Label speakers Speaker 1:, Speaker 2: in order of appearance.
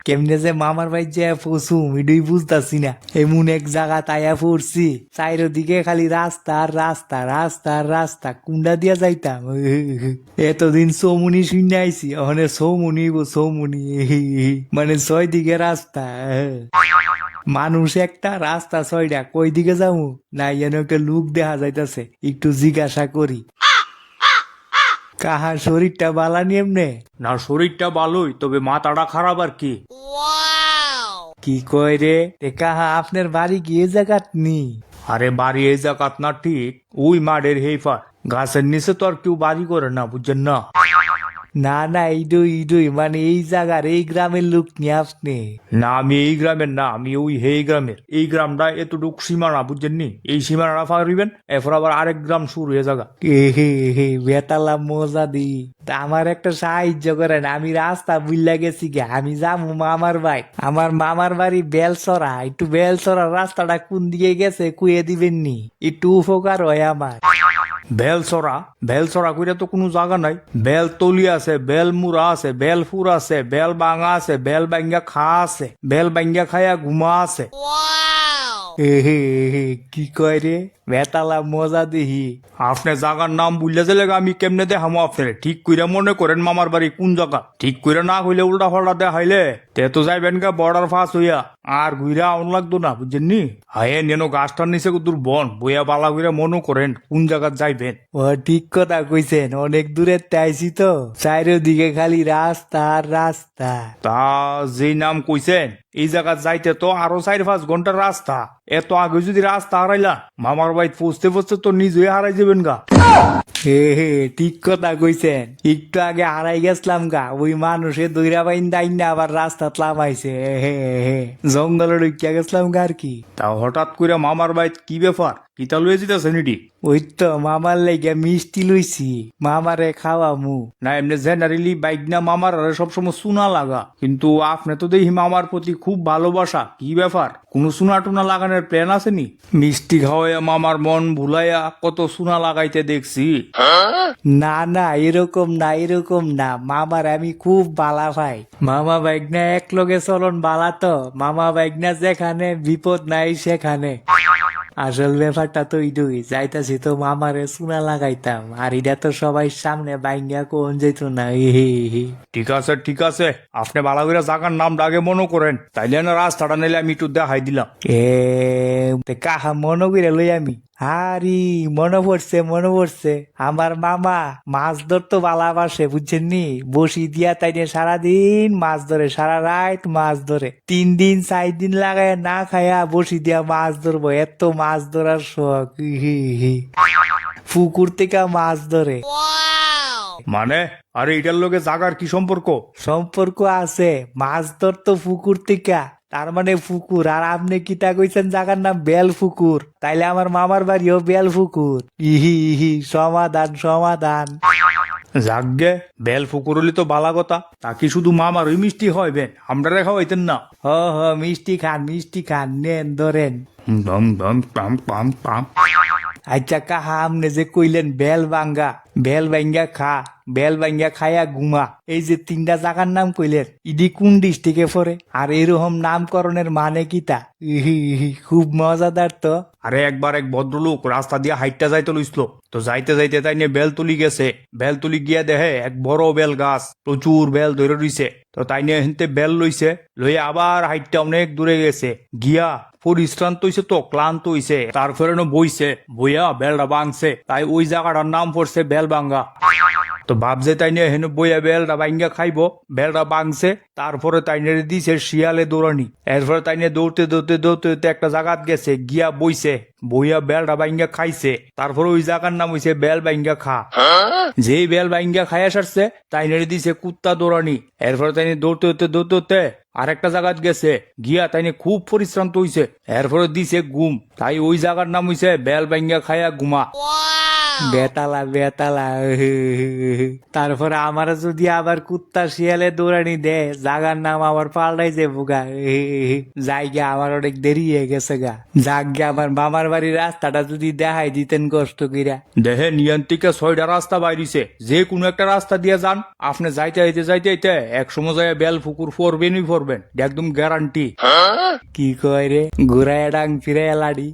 Speaker 1: কেমনে যে মামার বাড়ি যে পশুম এটাই বুঝতাছি না। এমন এক জায়গা তাইয়া পড়ছি, চারিদিকে খালি রাস্তা আর রাস্তা, রাস্তা আর রাস্তা, কুন্ডা দিয়া যাইতাম। এতদিন সৌমুনি শুনে আইছি, ওখানে সৌমুনি সৌমুনি, মানে 6 দিকে রাস্তা। মানুষ একটা, রাস্তা 6টা, কই দিকে যাবো? না যেন একটা লুক দেখা যাইতাছে, একটু জিজ্ঞাসা করি। কাহার শরীরটা বালানি এমনে?
Speaker 2: না, শরীরটা ভালোই, তবে মাথাটা খারাপ আর কি।
Speaker 1: কি কয় রে? কাহা আপনার বাড়ি গিয়ে জায়গাত নি?
Speaker 2: আরে বাড়ি এই জায়গাত না ঠিক, ওই মাঠের হেফা গাছের নিচে তো আর কেউ বাড়ি করে না, বুঝছেন না?
Speaker 1: না না, ইডুই ইডুই, মানে এই জায়গার, এই গ্রামের লোক নিয়ে আপনি?
Speaker 2: না, আমি এই গ্রামের না, আমি ওই হেই গ্রামের। এই গ্রামটা এতটুক সীমানা, বুঝছেন নি? এই সীমানাটা পারিবেন, এরপর আবার আরেক গ্রাম শুরু হয়ে যাগা।
Speaker 1: হে বেতালা মজা দি। তা আমার একটা সাহায্য করেন, আমি রাস্তা বুঝলা গেছি গে, আমি যাবো মামার বাড়ি। আমার মামার বাড়ি বেলসরা, একটু বেলসরা রাস্তাটা কোন দিকে গেছে কুয়ে দিবেন নি? একটু উপকার হয় আমার।
Speaker 2: বেলসরা, বেলসরা কইরা তো কোনো জায়গা নাই। বেল তলি আছে, বেল মুড়া আছে, বেল ফুর আছে, বেল বাঙা আছে, বেল বাঙ্গা খা আছে, বেল বাঙ্গা খায়া ঘুমা আছে।
Speaker 1: কি কয় রে? বেতালা মজা দিহি।
Speaker 2: আপনি জায়গার নাম বুঝলে যে আমি কেমনে দেখামো আপনারে? ঠিক কইরা মনে করেন মামার বাড়ি কোন জায়গা। ঠিক কইরা না হইলে উল্টা ফাল্টা দেখাইলে তে তো যাইবেন গা বর্ডার ফাঁস হইয়া, আর ঘুরা আউন লাগতো না, বুঝছেন নি? হায় নেনো গাছটার নিচে কত বন বইয়া বালা কইরা মনে করেন কোন জায়গা যাইবেন।
Speaker 1: ও ঠিক কথা কইছেন, অনেক দূরে আইছি তো, চারিদিকে খালি রাস্তা আর রাস্তা।
Speaker 2: তা যেই নাম কইছেন এই জায়গা যাইতে তো আরো 4-5 ঘন্টার রাস্তা। এত আগে যদি রাস্তা হারাইলা, মামার বাড়ি পৌঁছতে পৌঁছতে তো নিজেই হারাই যাবেন গা।
Speaker 1: হে ঠিক কথা কইছেন, একটু আগে হারাই গেছিলাম গা, ওই মানুষে দইরা বাইন দাইন না আবার রাস্তা লামাইছে। হে জঙ্গলে ঢুকিয়া গেছিলাম গা আর কি।
Speaker 2: তা হঠাৎ করে মামার বাড়ি কি ব্যাপার? কিতা লয়ে যেতেছেন এটি?
Speaker 1: ওই তো মামার লেগে মিষ্টি লইছি, মামারে খাওয়ামু।
Speaker 2: না, এমনি জেনারেলি বাইক না মামার আরে সবসময় চুনা লাগা, কিন্তু আপনি তো দেখি মামার প্রতি খুব ভালোবাসা। কি ব্যাপার, কোনো চুনা টুনা লাগানোর প্ল্যান আসেনি? মিষ্টি খাওয়াইয়া মামার মন ভুলাইয়া কত চুনা লাগাইতে দেখছি।
Speaker 1: না না, এরকম না, এরকম না, মামার আমি খুব বালা ভাই। মামা বাইকনা এক লগে চলন বালা তো, মামা বাইকনা যেখানে বিপদ নাই সেখানে। আসল ব্যাপারটা তো ইডুই, যাইতাছি তো মামারে চুনা লাগাইতাম, আর এটা তো সবাই সামনে বাইঙ্গা কোন যেত না।
Speaker 2: ঠিক আছে ঠিক আছে, আপনি ভালো করে জায়গার নামটা আগে মনে করেন, তাইলে না রাস্তাটা নিলে আমি একটু দেখাই দিলাম।
Speaker 1: কাহা মনে করে লই আমি। হারি, মনে পড়ছে মনে পড়ছে, আমার মামা মাছ ধরতো ভালোবাসে, বুঝছেন নি? বসি দিয়া তাইনে সারাদিন মাছ ধরে, সারা রাত মাছ ধরে, 3 দিন 4 দিন লাগায় না খায়া বসি দিয়া মাছ ধরবো, এত মাছ ধরার শখ। পুকুর থেকে মাছ ধরে।
Speaker 2: মানে, আরে এটার লোকে জাগার কি সম্পর্ক?
Speaker 1: সম্পর্ক আছে, মাছ ধরতো পুকুর থেকে, তার মানে পুকুর। আর আপনি কিতা কইছেন জায়গার নাম বেল পুকুর, তাইলে আমার মামার বাড়িও বেল পুকুর। ইহি সমাধান সমাধান।
Speaker 2: যাকগে, বেল ফুকুর হলি তো বালা কথা। তা কি শুধু মামার ওই মিষ্টি হইবেন, আমরা রেখা হইতেন না?
Speaker 1: মিষ্টি খান, মিষ্টি খান, নেন ধরেন।
Speaker 2: দম দম পাম পাম পাম।
Speaker 1: আচ্ছা কাহা, আপনি যে কইলেন বেল বাঙ্গা, বেল বাঙ্গা খা, বেল বাঙ্গা খায়া ঘুমা, এই যে 3টা জায়গার নাম কইলেন, ইডি কোন ডিস্ট্রিক্টে পড়ে? আর এরকম নামকরণের মানে কিতা? খুব মজাদার তো।
Speaker 2: আরে একবার এক ভদ্রলোক রাস্তা দিয়ে হাইটটা যাইতে লইছিল, তো যাইতে যাইতে তাই নিয়ে বেলতুলি গেছে। বেলতুলি গিয়া দেখে এক বড় বেল গাছ, প্রচুর বেল ধরে রইছে। তো তাই নিয়ে হেনতে বেল লইছে, লইয়া আবার হাইটটা অনেক দূরে গেছে, গিয়া পরিশ্রান্ত হইছে, তো ক্লান্ত হইছে, তারপরে বইছে, বইয়া বেলটা ভাঙছে, তাই ওই জায়গাটার নাম পড়ছে বেলবাঙ্গা। তো ভাবছে তাই নিয়ে হেন বইয়া বেলটা ভাঙ্গা খাইবো, বেলটা ভাঙছে, তারপরে তাই নিয়ে দিছে শিয়ালে দৌড়ানি। এরপরে তাই নিয়ে দৌড়তে দৌড়তে দৌড়তে দৌড়তে একটা জায়গাত গেছে, গিয়া বইছে, বইয়া বেলটা ভাঙ্গা খাইছে, তারপরে ওই জায়গার নাম হইছে বেল ভাঙ্গা খা। যেই বেল ভাঙ্গা খাইয়া সারছে, তাই নিয়ে দিছে কুত্তা দৌড়ানি। এরপরে তাই নিয়ে দৌড়তে দৌড়তে দৌড়তে দৌড়তে আরেকটা জায়গাত গেছে, গিয়া তাই নিয়ে খুব পরিশ্রান্ত হইছে, এরপরে দিছে ঘুম, তাই ওই জায়গার নাম হইছে বেল ভাঙ্গা খায়া ঘুমা।
Speaker 1: বেতালা বেতালা তারপরে আমার যদি আবার কুত্তা শিয়ালে দৌড়ানি দেয় জাগার নাম আবার পাল্টাই যাবো গা যাই গা আমার অনেক দেরি হয়ে গেছে গা যাক গে আমার মামার বাড়ির রাস্তাটা যদি দেখাই দিতেন কষ্ট কইরা
Speaker 2: দেহে নিয়ন্ত্রিকা 6টা রাস্তা বাইরিছে যে কোনো একটা রাস্তা দিয়ে যান আপনি যাইতে যাইতে এক সময় যায় বেল ফুকুর ফরবেনই ফরবেন একদম গ্যারান্টি
Speaker 1: কি কয় রে ঘুরায় ডাং ফিরাইয়া লাড়ি